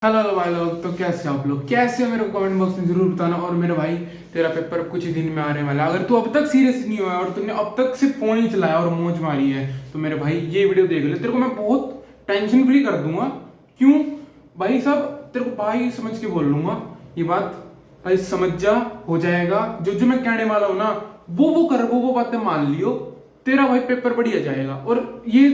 Hello hello भाई लोग, तो कैसे हो आप लोग? कैसे हो मेरे को कमेंट बॉक्स में जरूर बताना। और मेरे भाई, तेरा पेपर कुछ ही दिन में आने वाला है। अगर तू अब तक सीरियस नहीं हुआ है और तूने अब तक सिर्फ फोन ही चलाया और मौज मारी है, तो मेरे भाई ये वीडियो देख ले। तेरे को मैं बहुत टेंशन फ्री कर दूंगा। क्यों भाई साहब? तेरे को भाई समझ के बोल लूंगा ये बात। भाई समझ जा, हो जाएगा। जो जो मैं कहने वाला हूँ ना, वो कर, वो बातें मान लियो। तेरा भाई पेपर बढ़िया जाएगा। और ये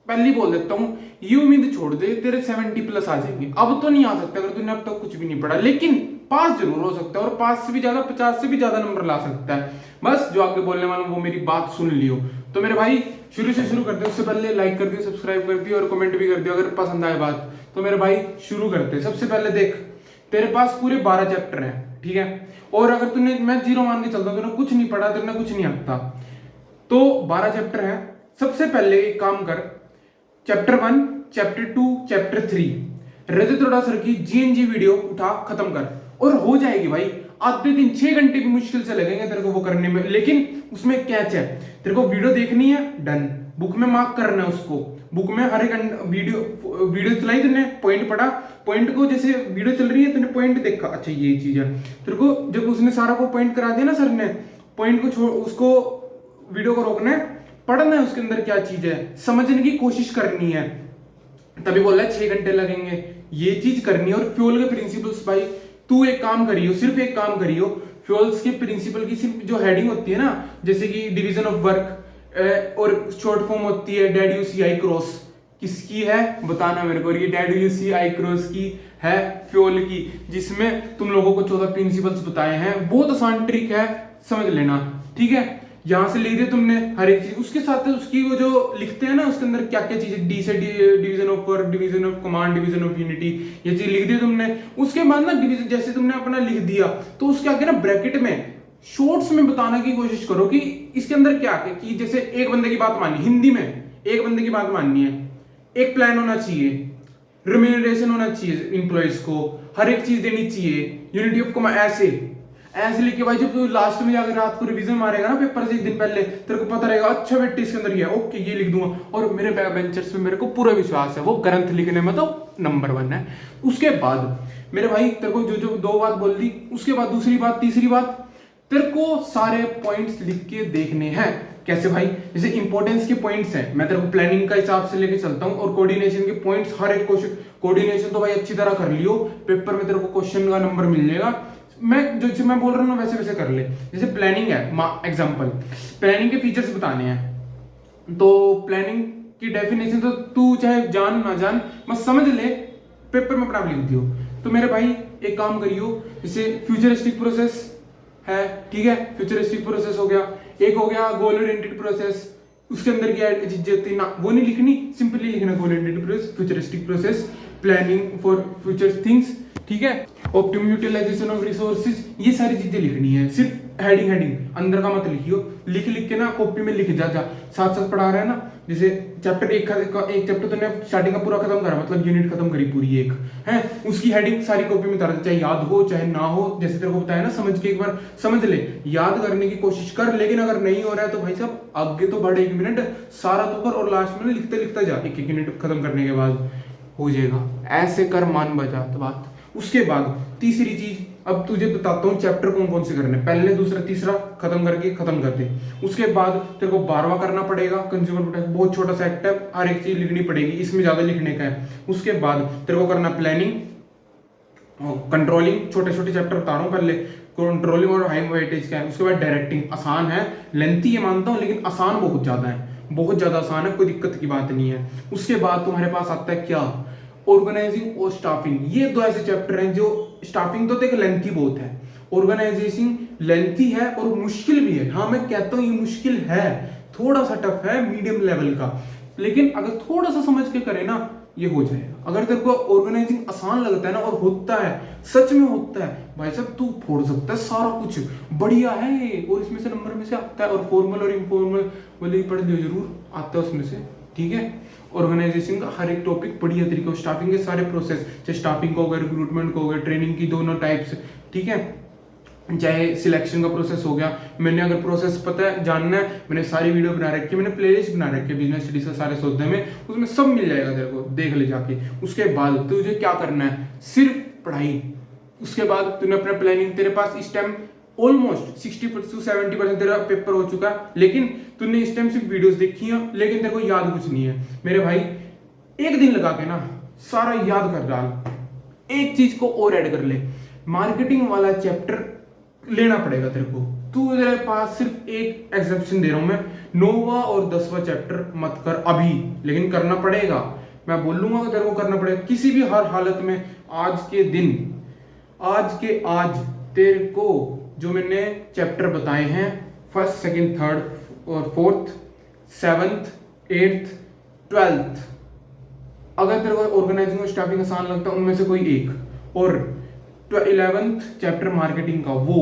पहले ही बोल देता हूँ, ये उम्मीद छोड़ दे, तेरे 70+ आ जाएंगे। अब तो नहीं आ सकता अगर तूने अब तक कुछ भी नहीं पढ़ा, लेकिन पास जरूर हो सकता है। और पास से भी ज्यादा, 50 से भी ज्यादा नंबर ला सकता है। बस जो आगे बोलने वाला हूं वो मेरी बात सुन लियो। तो मेरे भाई शुरू से शुरू करते, उससे पहले लाइक कर दियो, सब्सक्राइब कर दियो और कमेंट भी कर दियो अगर पसंद आए बात। तो मेरे भाई शुरू करते। सबसे पहले देख, तेरे पास पूरे 12 चैप्टर है, ठीक है। और अगर तूने, मैं जीरो मान के चलता हूँ, तूने कुछ नहीं पढ़ा, तूने कुछ नहीं आता, तो 12 चैप्टर है। सबसे पहले एक काम कर, चैप्टर 1, चैप्टर 2, चैप्टर 3 रजत रोड़ा सर की जीएनजी वीडियो उठा, खत्म कर और हो जाएगी भाई। आधे दिन 6 घंटे भी मुश्किल से लगेंगे तेरे को वो करने में, लेकिन उसमें कैच है। तेरे को वीडियो देखनी है, डन। बुक में मार्क करना है उसको। बुक में हर एक वीडियो वीडियो चलाई, तूने पॉइंट पढ़ा, पॉइंट को जैसे वीडियो चल रही है तूने पॉइंट देखा, अच्छा ये चीज है। तेरे को जब उसने सारा को पॉइंट करा दिया ना सर ने, पॉइंट को छोड़, उसको वीडियो को रोकना है, पढ़ना है उसके अंदर क्या चीज है, समझने की कोशिश करनी है। तभी बोल रहा है 6 घंटे लगेंगे, ये चीज करनी है। और फ्यूल के प्रिंसिपल्स भाई, तू एक काम करियो, सिर्फ एक काम करियो। फ्यूल्स के प्रिंसिपल की सिर्फ जो हेडिंग होती है ना, जैसे कि डिवीजन ऑफ वर्क, और शॉर्ट फॉर्म होती है dead U C I cross, किसकी है बताना मेरे को। ये dead U C I cross की है, फ्यूल की, जिसमें तुम लोगों को 14 प्रिंसिपल्स बताए हैं। बहुत आसान ट्रिक है, समझ लेना, ठीक है। यहां से लिख दिया तुमने हर एक चीज, उसके साथ उसकी वो जो लिखते हैं ना, उसके अंदर क्या क्या चीजें, डी से division of work, division of command, division of unity, ये चीज लिख दी तुमने। उसके बाद ना डिवीजन जैसे तुमने अपना लिख दिया, तो उसके आगे ना ब्रैकेट में शॉर्ट्स में बताने की कोशिश करो कि इसके अंदर क्या है। कि जैसे एक बंदे की बात माननी, हिंदी में एक बंदे की बात माननी है, एक प्लान होना चाहिए, रिम्यूनरेशन होना चाहिए इंप्लॉइज को, हर एक चीज देनी चाहिए, यूनिटी ऑफ कमांड, ऐसे ऐसे लिख के भाई जब तू लास्ट में जाकर रात को रिवीजन मारेगा ना पेपर से एक दिन पहले, तेरे को पता रहेगा, अच्छा बेटे इसके अंदर ये ओके, ये लिख दूंगा। और मेरे बैक बेंचर्स पे मेरे को पूरा विश्वास है, वो ग्रंथ लिखने में तो नंबर 1 है। उसके बाद मेरे भाई तेरे को जो जो 2 बात बोल दी, उसके बाद दूसरी बात, तीसरी बात, तेरे को सारे पॉइंट्स लिख के देखने हैं। कैसे भाई? जैसे इंपॉर्टेंस के पॉइंट्स हैं, मैं तेरे को प्लानिंग का हिसाब से लेके चलता हूँ, और कोऑर्डिनेशन के पॉइंट्स, हर एक क्वेश्चन कोऑर्डिनेशन तो भाई अच्छी तरह कर लियो, पेपर में तेरे को क्वेश्चन का नंबर मिल जाएगा। मैं जो मैं बोल रहा हूँ वैसे वैसे कर ले। जैसे प्लानिंग है, एग्जांपल प्लानिंग के फीचर्स बताने हैं, तो प्लानिंग की डेफिनेशन तो तू चाहे जान ना जान, बस समझ ले, पेपर में अपना लिख दियो। तो मेरे भाई एक काम करियो, जैसे फ्यूचरिस्टिक प्रोसेस है, ठीक है, फ्यूचरिस्टिक प्रोसेस हो गया। एक हो गया गोल ओरिएंटेड प्रोसेस, उसके अंदर क्या चीजें ना वो नहीं लिखनी, सिंपली लिखना goal oriented process, futuristic process, planning for future things, ठीक है, ऑप्टिमम यूटिलाइजेशन ऑफ रिसोर्सेज, ये सारी चीजें लिखनी है। सिर्फ हेडिंग हेडिंग अंदर का मत लिखियो, लिख लिख के ना कॉपी में लिख जा, साथ साथ पढ़ा रहा है ना। जैसे चैप्टर एक चैप्टर तूने स्टार्टिंग का पूरा खत्म करा, मतलब यूनिट खत्म करी पूरी एक है, उसकी हेडिंग सारी कॉपी में उतार, चाहे याद हो चाहे ना हो, जैसे तेरे को बताया ना, समझ के एक बार समझ ले, याद करने की कोशिश कर। लेकिन अगर नहीं हो रहा है तो भाई साहब आगे तो बढ़ 1 मिनट सारा तो कर, और लास्ट में लिखते लिखते जा, एक एक यूनिट खत्म करने के बाद हो जाएगा। ऐसे कर, मान बजा तो बात। उसके बाद तीसरी चीज, अब तुझे बताता हूँ चैप्टर कौन कौन से करने, पहले दूसरा तीसरा खत्म करके खत्म कर दे। उसके बाद तेरे को 12वां करना पड़ेगा, कंज्यूमर प्रोटेक्शन, बहुत छोटा सा एक्ट है, हर एक चीज लिखनी पड़ेगी, इसमें ज्यादा लिखने का है। उसके बाद तेरे को करना प्लानिंग, कंट्रोलिंग, छोटे छोटे चैप्टर बता रहा हूँ पहले, कंट्रोलिंग और हाई वेटेज का है। उसके बाद डायरेक्टिंग, आसान है, लेंथी ये मानता हूँ, लेकिन आसान बहुत ज्यादा है, बहुत ज्यादा आसान है, कोई दिक्कत की बात नहीं है। उसके बाद तुम्हारे पास आता है क्या, ऑर्गेनाइजिंग और स्टाफिंग। ये 2 ऐसे चैप्टर हैं जो, स्टाफिंग तो देख लेंथी बहुत है, ऑर्गेनाइजेशन लेंथी है और मुश्किल भी है। हाँ मैं कहता हूँ ये मुश्किल है, थोड़ा सा टफ है, मीडियम लेवल का, लेकिन अगर थोड़ा सा समझ के करे ना, ये हो जाएगा। अगर तेरे को ऑर्गेनाइजिंग आसान लगता है ना, और होता है, सच में होता है भाई साहब, तू फोड़ सकता है सारा कुछ, बढ़िया है ये। और इसमें से नंबर में से आता है, और फॉर्मल और इनफॉर्मल वाले पढ़ लियो जरूर, आता है उसमें से, ठीक है। ऑर्गेनाइजेशन का हर एक टॉपिक बढ़िया तरीके, स्टाफिंग के सारे प्रोसेस, चाहे स्टाफिंग को हो गए, रिक्रूटमेंट को हो गए, ट्रेनिंग की दोनों टाइप्स, ठीक है। चाहे सिलेक्शन का प्रोसेस हो गया, मैंने अगर प्रोसेस पता है जानना है, मैंने सारी वीडियो बना रखी है, मैंने प्लेलिस्ट बना रखी है बिजनेस स्टडीज का सारे सौदे में, उसमें सब मिल जाएगा तेरे को, देख ले जाके। उसके बाद तुझे क्या करना है, सिर्फ पढ़ाई। उसके बाद तूने अपना प्लानिंग, तेरे पास इस टाइम ऑलमोस्ट 60 से 70% तेरा पेपर हो चुका है, लेकिन तूने इस टाइम सिर्फ वीडियोस देखी हैं, लेकिन तेरे को याद कुछ नहीं है। मेरे भाई एक दिन लगा के ना सारा याद कर डाल। एक चीज को और ऐड कर ले, मार्केटिंग वाला चैप्टर लेना पड़ेगा तेरे को। तू तेरे पास सिर्फ एक एग्जाम्पशन दे रहा हूं मैं, 9वां और 10वां चैप्टर मत कर अभी, लेकिन करना पड़ेगा। मैं बोलूंगा कि तेरे को करना पड़ेगा किसी भी हर हालत में। आज के दिन, आज तेरे को जो मैंने चैप्टर बताए हैं, 1st, 2nd, 3rd और 4th, 7th, 8th, 12th, अगर तेरे को ऑर्गेनाइजिंग और स्टाफिंग आसान लगता है उनमें से कोई एक, और 11th चैप्टर मार्केटिंग का, वो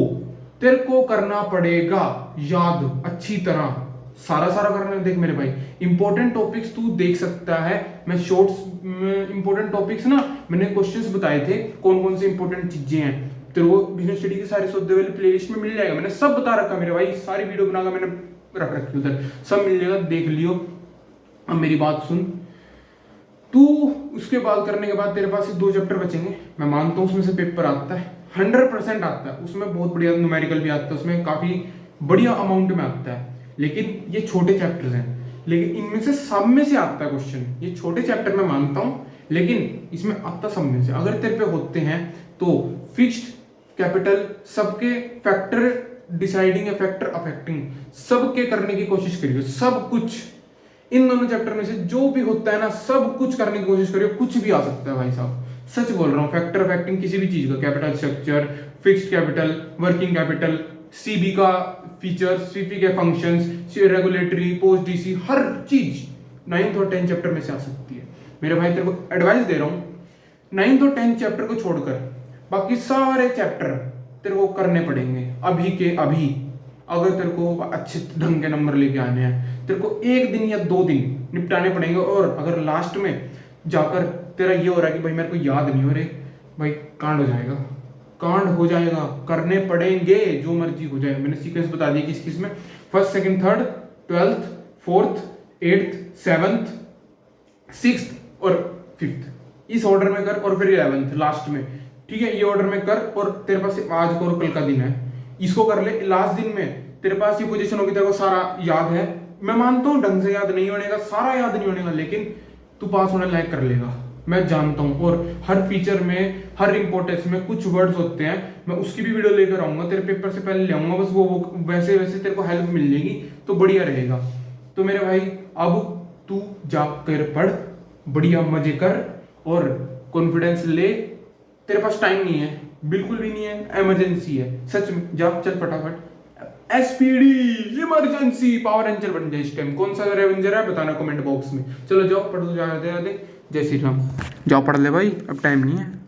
तेरे को करना पड़ेगा याद अच्छी तरह, सारा करना। देख मेरे भाई, इंपॉर्टेंट टॉपिक्स तू देख सकता है, मैं शॉर्ट्स में इंपॉर्टेंट टॉपिक्स ना मैंने क्वेश्चंस बताए थे, कौन कौन से इंपॉर्टेंट चीजें हैं, तेरे को बिजनेस स्टडी के सारे सौदे वाले प्लेलिस्ट में मिल जाएगा। मैंने सब बता रखा मेरे भाई, सारी वीडियो बनाकर मैंने रख रखी उधर, सब मिल जाएगा, देख लियो। अब मेरी बात सुन तू, उसके बाद करने के बाद तेरे पास 2 चैप्टर बचेंगे। मैं मानता हूँ उसमें से पेपर आता है, 100% आता है, उसमें बहुत बढ़िया न्यूमेरिकल भी आता है, उसमें काफी बढ़िया अमाउंट में आता है, लेकिन ये छोटे चैप्टर्स हैं, लेकिन इनमें से सब में से आता है क्वेश्चन। ये छोटे चैप्टर मैं मानता हूँ, लेकिन इसमें आता सब में से। अगर तेरे पे होते हैं तो फिक्स्ड कैपिटल, सबके फैक्टर डिसाइडिंग है, फैक्टर अफेक्टिंग, सबके करने की कोशिश करिए। सब कुछ इन दोनों चैप्टर में से जो भी होता है ना, सब कुछ करने की कोशिश करिए, कुछ भी आ सकता है भाई साहब, सच बोल रहा हूँ। फैक्टर अफेक्टिंग किसी भी चीज का, capital structure, fixed capital, working capital, CB का फीचर्स, सीपी के फंक्शंस, रेगुलेटरी, पोस्ट डीसी, हर चीज 9th और 10th चैप्टर में से आ सकती है। मेरे भाई तेरे को एडवाइस दे रहा हूँ, 9th और 10th चैप्टर को छोड़कर बाकी सारे चैप्टर तेरे को करने पड़ेंगे अभी के अभी, अगर तेरे को अच्छे ढंग के नंबर लेके आने हैं। तेरे को 1 दिन या 2 दिन निपटाने पड़ेंगे, और अगर लास्ट में जाकर तेरा ये हो रहा है कि भाई मेरे को याद नहीं हो रहे, भाई कांड हो जाएगा, कांड हो जाएगा, करने पड़ेंगे, जो मर्जी हो जाए। मैंने सीक्वेंस बता दिया किस किस में, 1st, 2nd, 3rd, 12th, 4th, 8th, 7th, 6th और 5th, इस ऑर्डर में कर, और फिर 11th लास्ट में, ठीक है, ये ऑर्डर में कर। और तेरे पास आज को और कल का दिन है, इसको कर ले। लास्ट दिन में तेरे पास ये पोजीशन होगी, तेरे को सारा याद है। मैं मानता हूँ ढंग से याद नहीं होने का, सारा याद नहीं होने का, लेकिन तू पास होने लायक कर लेगा, मैं जानता हूँ। और हर फीचर में, हर इंपॉर्टेंस में कुछ वर्ड्स होते हैं, मैं उसकी भी वीडियो लेकर आऊंगा, तेरे पेपर से पहले ले आऊंगा, बस वो वैसे वैसे तेरे को हेल्प मिल जाएगी तो बढ़िया रहेगा। तो मेरे भाई अब तू जाकर पढ़, बढ़िया मजे कर और कॉन्फिडेंस ले। तेरे पास टाइम नहीं है, बिल्कुल भी नहीं है, इमरजेंसी है, सच में जा, चल फटाफट। एसपीडी इमरजेंसी पावर रेंजर बन जाए इस टाइम। कौन सा रेवेंजर है बताना कमेंट बॉक्स में। चलो जाओ पढ़ दो, जा दे जय श्री राम, जाओ पढ़ ले भाई, अब टाइम नहीं है।